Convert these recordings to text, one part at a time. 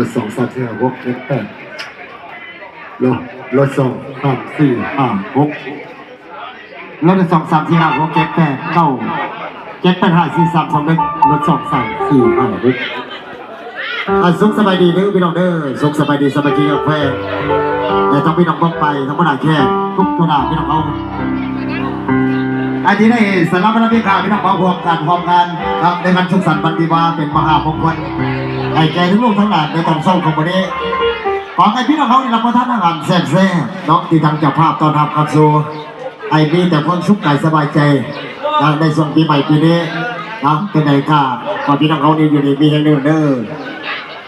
ถสองสามสี่ห้าหกเจ็ดแปดรถสองสามสี่ห้าหกรถสองสามสี่ห้าหกเจ็ดแปดเก้าเจ็ดแปดห้าสี่สามสองหนึ่งรถสองสามสี่ห้าหกสุขสบายดีเด้อพี่น้องเด้อสุขสบายดีสบายดีกับแฟนแต่ต้องพี่น้องต้องไปต้องไม่ได้แค่ทุกตัวหน้าพี่น้องเอาอันนี้ได้สำหรับวันนี้ข่าวพี่น้องพร้อมกันครับในการชุกสันต์ปฏิวัติเป็นมหามงคลไอ้แกทุกลูกทั้งหลายในตอนเศร้าของวันนี้ขอให้พี่น้องเขาได้รับประทานอาหารแซ่บๆน้องที่ทางเจ้าภาพตอนรับขับสู่ไอ้มีแต่คนสุขกายสบายใจในส่วนปีใหม่ปีนี้นะเป็นไงค่ะขอพี่น้องเขานี่อยู่ในมีแห่งหนึ่งเด้อ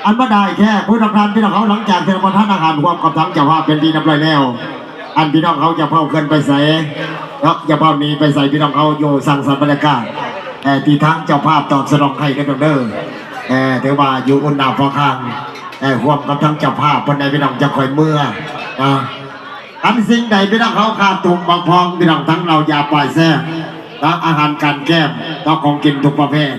อันไม่ได้แค่ผู้ทำงานพี่น้องเขาหลังจากที่รับประทานอาหารรวมกับทั้งเจ้าภาพเป็นที่นับร้อยแล้วอันพี่น้องเขาจะเผาเกินไปใส่แล้วจะเผานี้ไปใส่พี่น้องเขาอยู่สั่งสรรค์บรรยากาศที่ทั้งเจ้าภาพตอบสนองให้กันเด้อถือว่าอยู่อุ่นหนาพอข้างรวมกับทั้งเจ้าภาพคนใดพี่น้องจะคอยเมื่ออันสิ่งใดพี่น้องเขาขาดตุ่มบางพองพี่น้องทั้งเรายาปล่อยแซ่บอาหารการแก้มต้องของกินทุกประเภท